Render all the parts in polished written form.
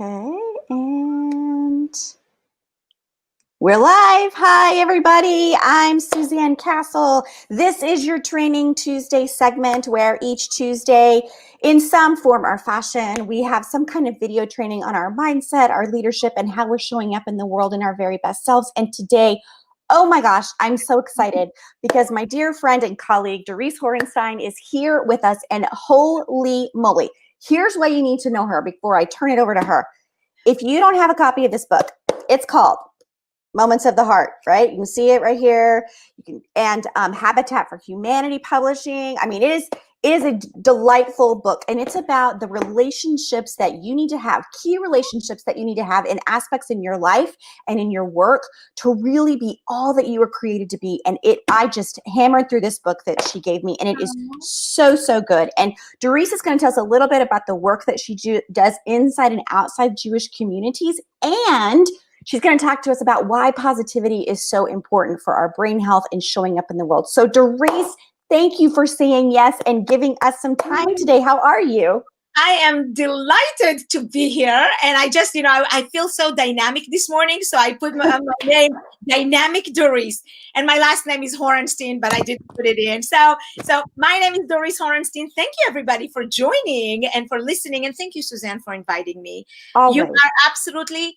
Okay, and we're live. Hi, everybody. I'm Suzanne Castle. This is your Training Tuesday segment where each Tuesday, in some form or fashion, we have some kind of video training on our mindset, our leadership, and how we're showing up in the world in our very best selves. And today, oh my gosh, I'm so excited because my dear friend and colleague, Dorice Horenstein, is here with us. And holy moly, here's why you need to know her before I turn it over to her. If you don't have a copy of this book, it's called Moments of the Heart, right? You can see it right here. You can, and Habitat for Humanity Publishing. I mean, it is a delightful book, and it's about the relationships that you need to have, key relationships that you need to have in aspects in your life and in your work to really be all that you were created to be. And I just hammered through this book that she gave me, and it is so, so good. And Dorice is going to tell us a little bit about the work that she does inside and outside Jewish communities, and she's going to talk to us about why positivity is so important for our brain health and showing up in the world. So Dorice, thank you for saying yes and giving us some time today. How are you? I am delighted to be here. And I just, I feel so dynamic this morning. So I put my name, Dynamic Dorice. And my last name is Horenstein, but I didn't put it in. So my name is Dorice Horenstein. Thank you, everybody, for joining and for listening. And thank you, Suzanne, for inviting me. Always. You are absolutely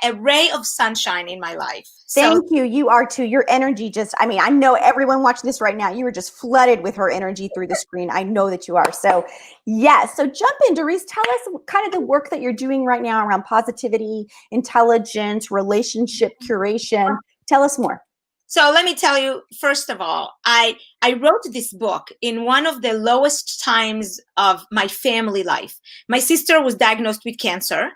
a ray of sunshine in my life. Thank you. You are too. Your energy I know everyone watching this right now, you were just flooded with her energy through the screen. I know that you are. So yes. So jump in, Dorice. Tell us kind of the work that you're doing right now around positivity, intelligence, relationship curation. Tell us more. So let me tell you, first of all, I wrote this book in one of the lowest times of my family life. My sister was diagnosed with cancer.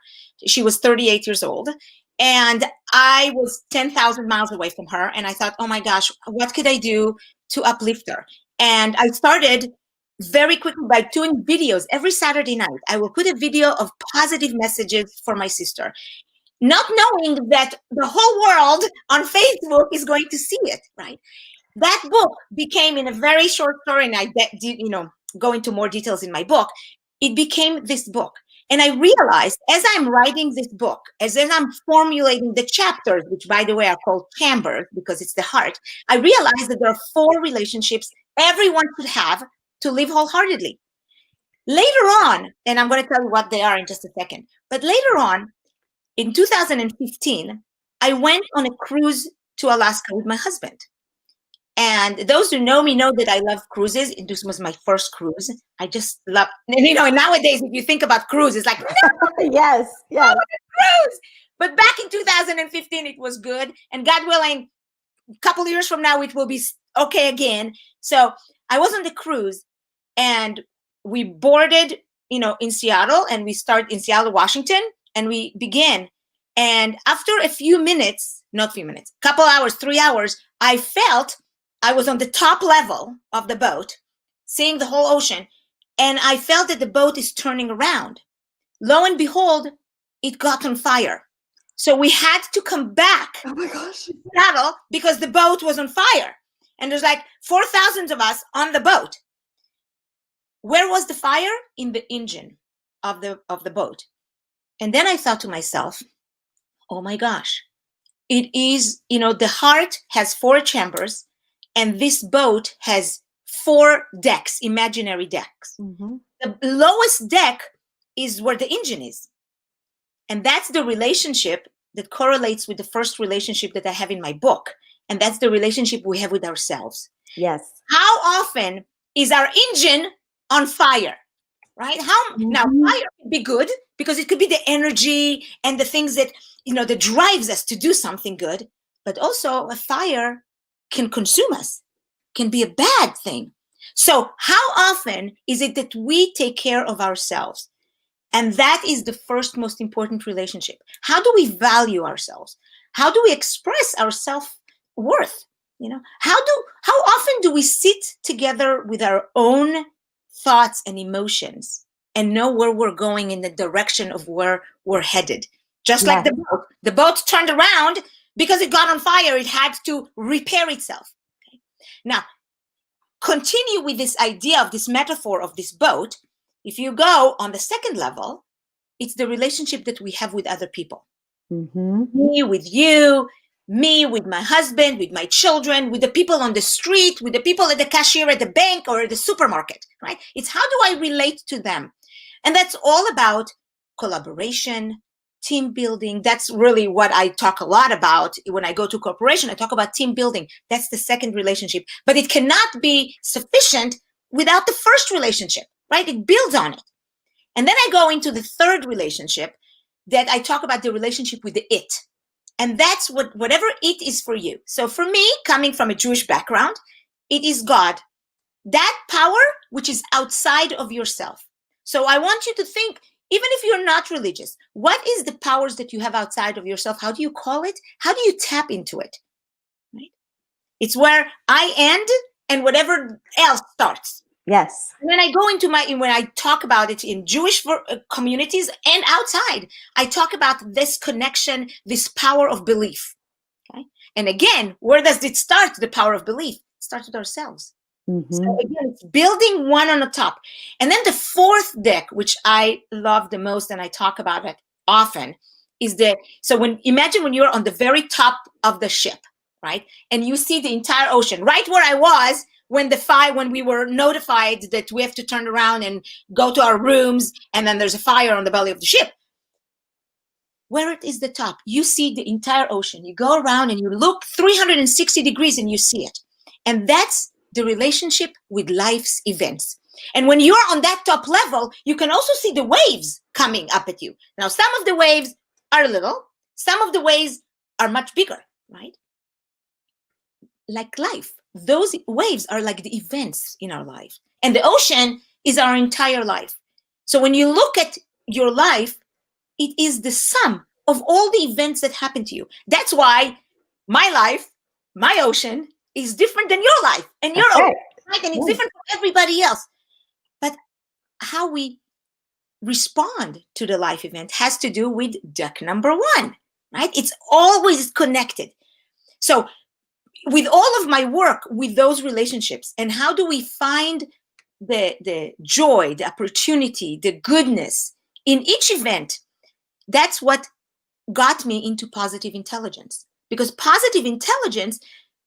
She was 38 years old. And I was 10,000 miles away from her. And I thought, oh my gosh, what could I do to uplift her? And I started very quickly by doing videos every Saturday night. I will put a video of positive messages for my sister, not knowing that the whole world on Facebook is going to see it, right? That book became, in a very short story, and I go into more details in my book, it became this book. And I realized as I'm writing this book, as I'm formulating the chapters, which by the way are called chambers because it's the heart, I realized that there are 4 relationships everyone should have to live wholeheartedly. Later on, and I'm going to tell you what they are in just a second, but later on, in 2015, I went on a cruise to Alaska with my husband. And those who know me know that I love cruises. This was my first cruise. I just love, nowadays, if you think about cruise, it's like, yes. Cruise. But back in 2015, it was good. And God willing, a couple of years from now, it will be okay again. So I was on the cruise and we boarded, in Seattle, and we start in Seattle, Washington, and we began. And after a few minutes, couple hours, 3 hours, I felt I was on the top level of the boat, seeing the whole ocean, and I felt that the boat is turning around. Lo and behold, it got on fire. So we had to come back oh my gosh. to Seattle because the boat was on fire. And there's like 4,000 of us on the boat. Where was the fire? In the engine of the boat. And then I thought to myself, oh my gosh, it is, the heart has 4 chambers. And this boat has 4 decks, imaginary decks. Mm-hmm. The lowest deck is where the engine is. And that's the relationship that correlates with the first relationship that I have in my book. And that's the relationship we have with ourselves. Yes. How often is our engine on fire, right? Now, fire can be good because it could be the energy and the things that, that drives us to do something good. But also a fire can consume us, can be a bad thing. So how often is it that we take care of ourselves? And that is the first most important relationship. How do we value ourselves? How do we express our self-worth? How often do we sit together with our own thoughts and emotions and know where we're going in the direction of where we're headed? Just like the boat. The boat turned around because it got on fire. It had to repair itself. Okay? Now, continue with this idea of this metaphor of this boat. If you go on the second level, it's the relationship that we have with other people. Mm-hmm. Me with you, me with my husband, with my children, with the people on the street, with the people at the cashier at the bank or the supermarket, right? It's how do I relate to them? And that's all about collaboration, team building. That's really what I talk a lot about when I go to corporation. I talk about team building. That's the second relationship, but it cannot be sufficient without the first relationship, right? It builds on it. And then I go into the third relationship that I talk about the relationship with the it. And that's whatever it is for you. So for me, coming from a Jewish background, it is God, that power which is outside of yourself. So I want you to think, even if you're not religious, what is the powers that you have outside of yourself? How do you call it? How do you tap into it? Right? It's where I end and whatever else starts. Yes. And then I go into when I talk about it in Jewish communities and outside, I talk about this connection, this power of belief. Okay. And again, where does it start? The power of belief. It starts with ourselves. Mm-hmm. So again, it's building one on the top. And then the fourth deck, which I love the most and I talk about it often, is imagine when you're on the very top of the ship, right? And you see the entire ocean, right where I was when we were notified that we have to turn around and go to our rooms, and then there's a fire on the belly of the ship. Where it is the top, you see the entire ocean. You go around and you look 360 degrees and you see it. And that's the relationship with life's events. And when you're on that top level, you can also see the waves coming up at you. Now, some of the waves are little, some of the waves are much bigger, right? Like life. Those waves are like the events in our life. And the ocean is our entire life. So when you look at your life, it is the sum of all the events that happen to you. That's why my life, my ocean, is different than your life and your ocean, right? And it's different from everybody else. But how we respond to the life event has to do with deck number one, right? It's always connected. So with all of my work with those relationships, and how do we find the joy, the opportunity, the goodness in each event? That's what got me into positive intelligence, because positive intelligence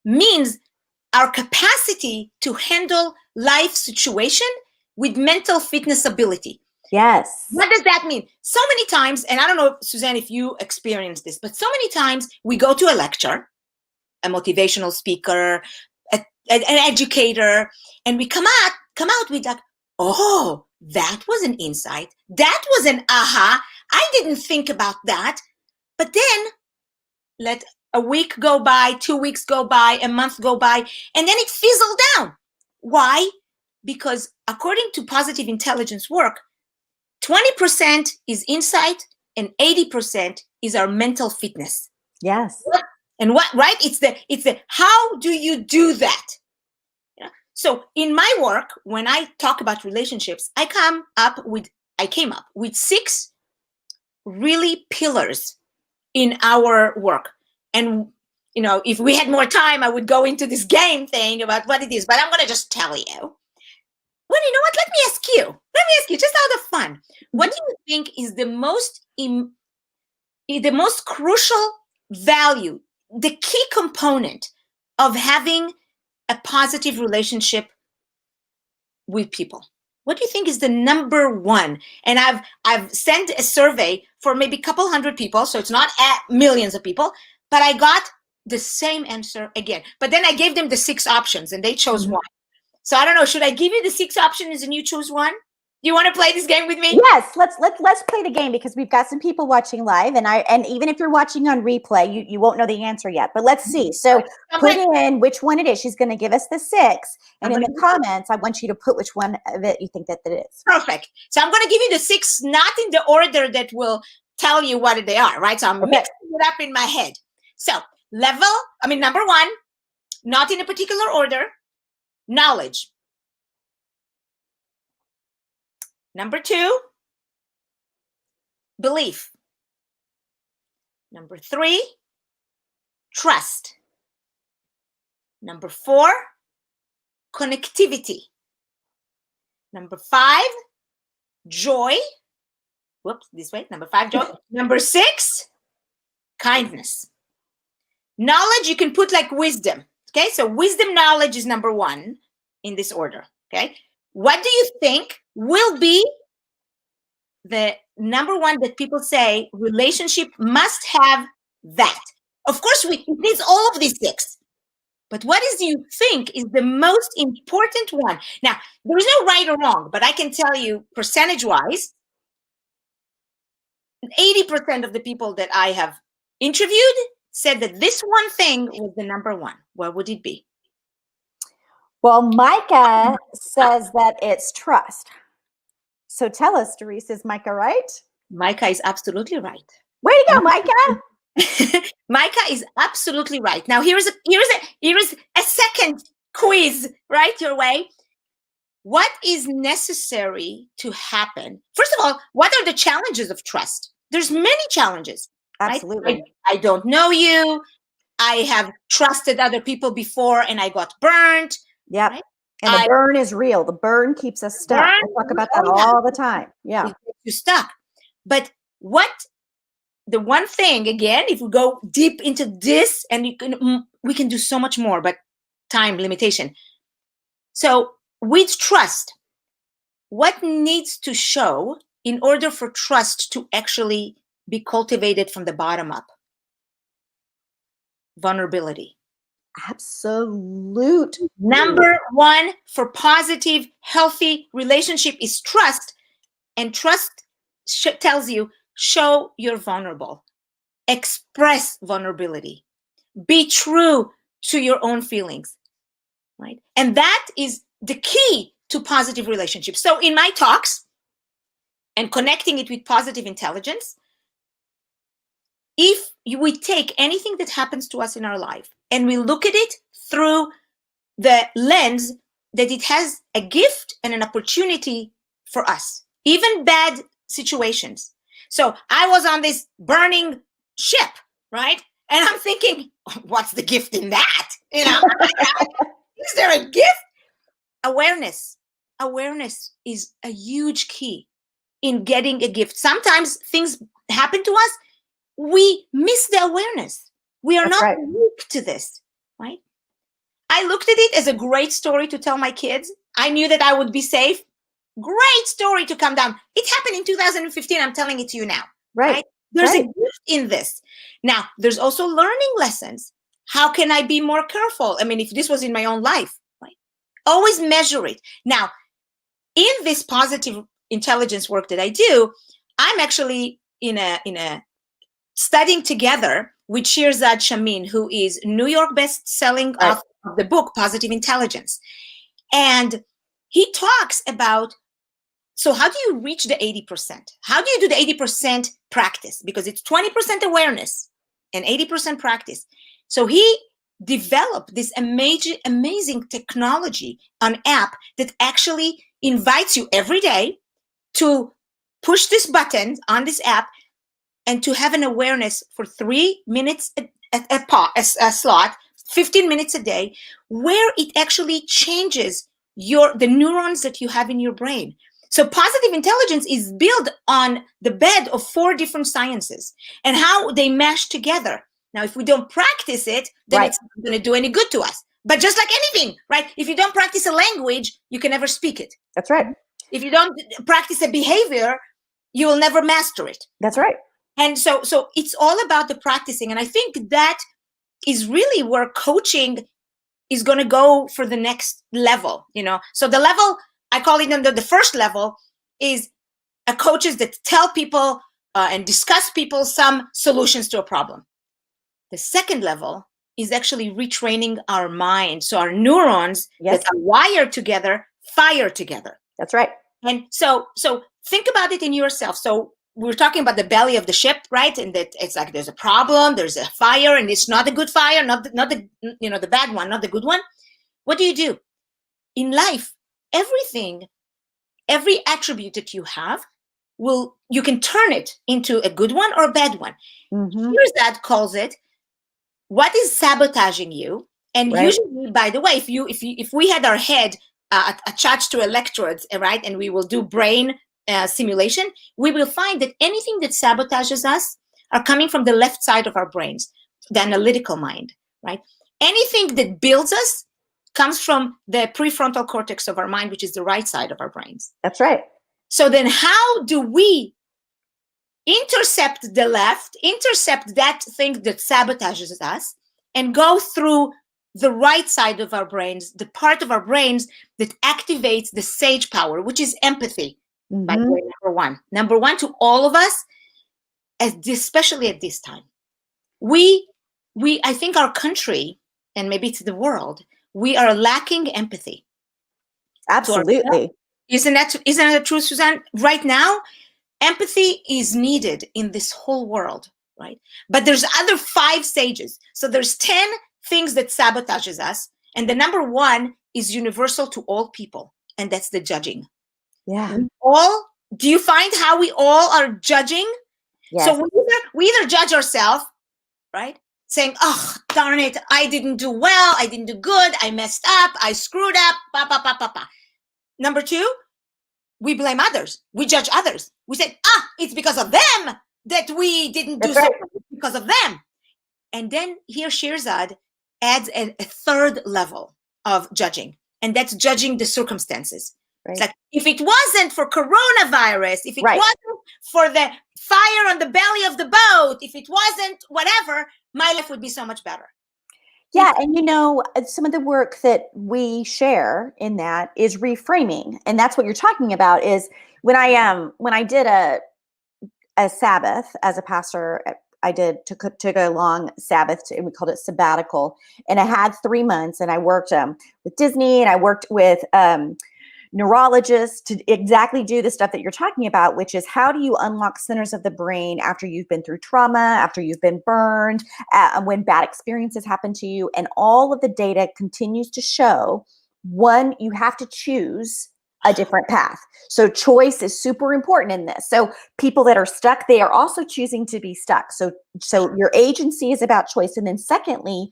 means our capacity to handle life situation with mental fitness ability. Yes. What does that mean? So many times, and I don't know, Suzanne, if you experience this, but so many times we go to a lecture, a motivational speaker, an educator, and we come out with like, oh, that was an insight. That was an aha. I didn't think about that. But then let a week go by, 2 weeks go by, a month go by, and then it fizzled down. Why? Because according to positive intelligence work, 20% is insight and 80% is our mental fitness. Yes. And what, right? It's the how do you do that? Yeah. So in my work, when I talk about relationships, I came up with 6 really pillars in our work. And if we had more time, I would go into this game thing about what it is, but I'm going to just tell you. Well, you know what? Let me ask you just out of fun. What do you think is the most crucial value, the key component of having a positive relationship with people? What do you think is the number one? And I've sent a survey for maybe a couple hundred people, so it's not millions of people, but I got the same answer again. But then I gave them the 6 options and they chose one. So I don't know, should I give you the 6 options and you choose one? Do you want to play this game with me? Yes, let's play the game, because we've got some people watching live, and even if you're watching on replay, you won't know the answer yet. But let's see. So put in which one it is. She's going to give us the 6, and in the comments, I want you to put which one of it you think that it is. Perfect. So I'm going to give you the 6, not in the order that will tell you what they are, right? So I'm mixing it up in my head. So number 1, not in a particular order, knowledge. Number 2, belief. Number 3, trust. Number 4, connectivity. Number 5, joy. Whoops, this way. Number 5, joy. Number 6, kindness. Knowledge, you can put like wisdom. Okay, so wisdom, knowledge is number 1 in this order. Okay, what do you think will be the number 1 that people say relationship must have that? Of course, it needs all of these 6. But what do you think is the most important one? Now, there is no right or wrong, but I can tell you percentage-wise, 80% of the people that I have interviewed said that this one thing was the number 1. What would it be? Well, Micah says that it's trust. So tell us, Dorice, is Micah right? Micah is absolutely right. Way to go, Micah. Micah is absolutely right. Now, here's a second quiz right your way. What is necessary to happen? First of all, what are the challenges of trust? There's many challenges. Absolutely. Right? I don't know you. I have trusted other people before and I got burned. Yep. Right? And the burn is real. The burn keeps us stuck. I talk about that all the time. Yeah. You're stuck. But the one thing, again, if we go deep into this, and we can do so much more, but time limitation. So with trust, what needs to show in order for trust to actually be cultivated from the bottom up? Vulnerability. Absolute. Number 1 for positive, healthy relationship is trust. And trust tells you, show you're vulnerable. Express vulnerability. Be true to your own feelings. Right? And that is the key to positive relationships. So in my talks and connecting it with positive intelligence, if we take anything that happens to us in our life and we look at it through the lens that it has a gift and an opportunity for us, even bad situations. So I was on this burning ship, right? And I'm thinking, what's the gift in that? You know, is there a gift? Awareness. Awareness is a huge key in getting a gift. Sometimes things happen to us. We miss the awareness. We are not weak to this, right? I looked at it as a great story to tell my kids. I knew that I would be safe. Great story to come down. It happened in 2015. I'm telling it to you now. Right? There's a gift in this. Now, there's also learning lessons. How can I be more careful? I mean, if this was in my own life, right? Always measure it. Now, in this positive intelligence work that I do, I'm actually in a studying together with Shirzad Shamin, who is New York best-selling author of the book Positive Intelligence. And he talks about, so how do you reach the 80%? How do you do the 80% practice? Because it's 20% awareness and 80% practice. So he developed this amazing technology, an app that actually invites you every day to push this button on this app and to have an awareness for 3 minutes a slot, 15 minutes a day, where it actually changes the neurons that you have in your brain. So positive intelligence is built on the bed of 4 different sciences and how they mesh together. Now, if we don't practice it, then it's not going to do any good to us. But just like anything, right? If you don't practice a language, you can never speak it. That's right. If you don't practice a behavior, you will never master it. That's right. And so it's all about the practicing. And I think that is really where coaching is going to go for the next level, you know? So the level, I call it the first level, is coaches that tell people and discuss people some solutions to a problem. The second level is actually retraining our mind. So our neurons that are wired together, fire together. That's right. And so think about it in yourself. So we're talking about the belly of the ship, right? And that it's like there's a problem, there's a fire, and it's not a good fire, not the the bad one, not the good one. What do? In life, everything, every attribute that you have, you can turn it into a good one or a bad one. Here's that calls it, what is sabotaging you? And usually, by the way, if we had our head attached to electrodes, right, and we will do brain simulation, we will find that anything that sabotages us are coming from the left side of our brains, the analytical mind, right? Anything that builds us comes from the prefrontal cortex of our mind, which is the right side of our brains. That's right. So then how do we intercept the left, intercept that thing that sabotages us, and go through the right side of our brains, the part of our brains that activates the sage power, which is empathy, by the way, number one. Number one to all of us, especially at this time. I think our country, and maybe it's the world, we are lacking empathy. Absolutely. Isn't that true, Suzanne? Right now, empathy is needed in this whole world, right? But there's other 5 stages. So there's 10 things that sabotages us. And the number 1 is universal to all people. And that's the judging. Yeah. Do you find how we all are judging? Yes. So we either judge ourselves, right? Saying, oh, darn it, I didn't do well. I didn't do good. I messed up. I screwed up. Pa, pa, pa, pa, pa. Number 2, we blame others. We judge others. We say, it's because of them that we didn't do so well. It's because of them. And then here Shirzad adds a 3rd level of judging, and that's judging the circumstances. Right. It's like, if it wasn't for coronavirus, if it wasn't for the fire on the belly of the boat, if it wasn't whatever, my life would be so much better. Yeah. And some of the work that we share in that is reframing. And that's what you're talking about is when I did a Sabbath as a pastor, I took a long Sabbath, and we called it sabbatical. And I had 3 months, and I worked with Disney, and I worked with neurologists to exactly do the stuff that you're talking about, which is how do you unlock centers of the brain after you've been through trauma, after you've been burned, when bad experiences happen to you. And all of the data continues to show, one, you have to choose a different path. So choice is super important in this. So people that are stuck, they are also choosing to be stuck. So your agency is about choice. And then secondly,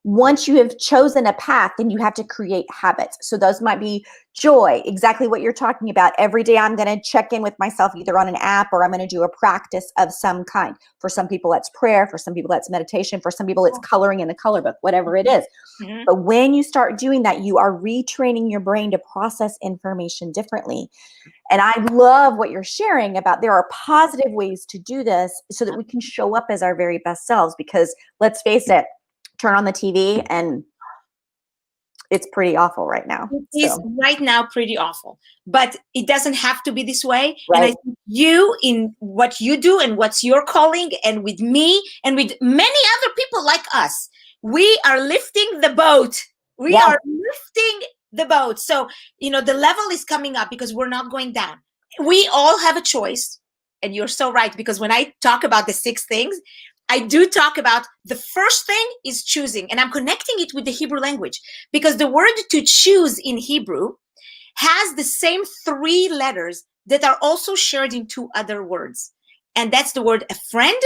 once you have chosen a path, then you have to create habits. So those might be joy, exactly what you're talking about. Every day I'm going to check in with myself either on an app or I'm going to do a practice of some kind. For some people, that's prayer. For some people, that's meditation. For some people, it's coloring in the color book, whatever it is. Mm-hmm. But when you start doing that, you are retraining your brain to process information differently. And I love what you're sharing about there are positive ways to do this so that we can show up as our very best selves, because let's face it, turn on the TV and it's pretty awful right now. It is right now pretty awful, but it doesn't have to be this way. Right. And I think you, in what you do and what's your calling, and with me and with many other people like us, we are lifting the boat. We are lifting the boat. So, the level is coming up because we're not going down. We all have a choice. And you're so right, because when I talk about the 6 things, I do talk about the first thing is choosing, and I'm connecting it with the Hebrew language, because the word to choose in Hebrew has the same 3 letters that are also shared in 2 other words. And that's the word a friend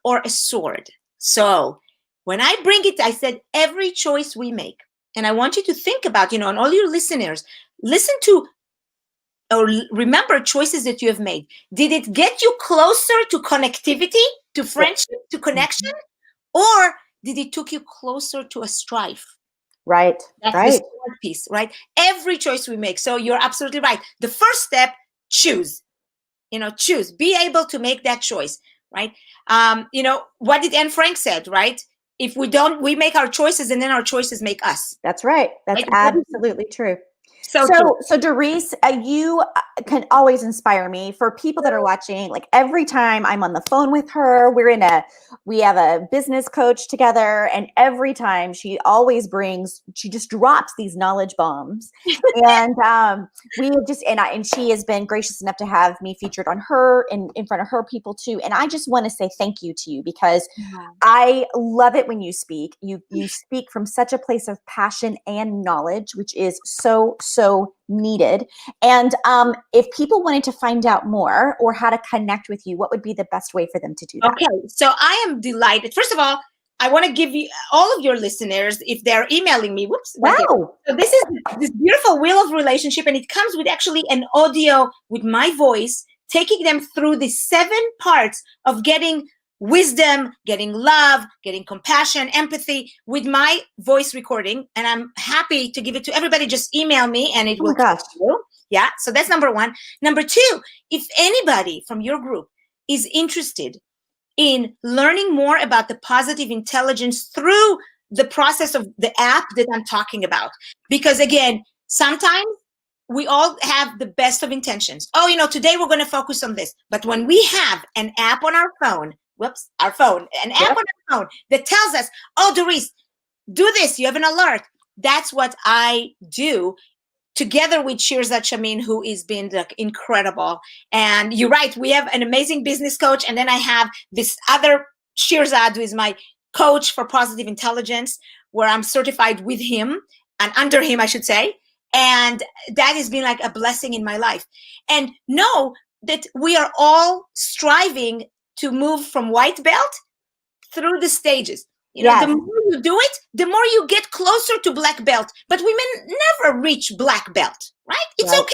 or a sword. So when I bring it, I said every choice we make, and I want you to think about, and all your listeners, listen to or remember choices that you have made. Did it get you closer to connectivity, to friendship, to connection? Or did it took you closer to a strife? Right. That's the sword piece, right? Every choice we make. So you're absolutely right. The first step, choose. Choose. Be able to make that choice, right? What did Anne Frank said, right? If we don't, we make our choices, and then our choices make us. That's right. That's absolutely true. So Dorice, you can always inspire me. For people that are watching, like every time I'm on the phone with her, we have a business coach together, and every time she just drops these knowledge bombs. And and she has been gracious enough to have me featured on her in front of her people too. And I just want to say thank you to you, because I love it when you speak. You speak from such a place of passion and knowledge, which is so needed. And if people wanted to find out more or how to connect with you, what would be the best way for them to do that? Okay, so I am delighted. First of all, I want to give you all of your listeners, if they're emailing me, whoops. Wow. So this is this beautiful wheel of relationship, and it comes with actually an audio with my voice, taking them through the 7 parts of getting wisdom, getting love, getting compassion, empathy with my voice recording. And I'm happy to give it to everybody. Just email me and it will come to you. Yeah. So that's number 1. Number 2, if anybody from your group is interested in learning more about the positive intelligence through the process of the app that I'm talking about, because again, sometimes we all have the best of intentions. Oh, today we're going to focus on this. But when we have an app on our phone, an app on our phone that tells us, oh, Dorice, do this, you have an alert. That's what I do together with Shirzad Shamin, who has been incredible. And you're right, we have an amazing business coach. And then I have this other Shirzad, who is my coach for positive intelligence, where I'm certified with him and under him, I should say. And that has been like a blessing in my life. And know that we are all striving to move from white belt through the stages. The more you do it, the more you get closer to black belt. But we may never reach black belt, right? It's okay.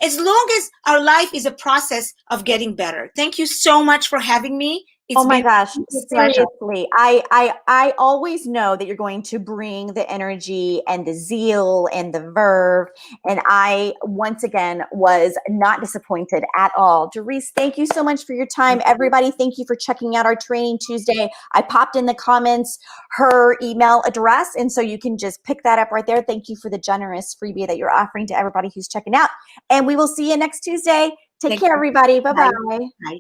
As long as our life is a process of getting better. Thank you so much for having me. Oh my gosh, seriously. I always know that you're going to bring the energy and the zeal and the verve. And I, once again, was not disappointed at all. Dorice, thank you so much for your time. Everybody, thank you for checking out our Training Tuesday. I popped in the comments her email address, and so you can just pick that up right there. Thank you for the generous freebie that you're offering to everybody who's checking out. And we will see you next Tuesday. Take care, everybody. Bye-bye. Bye.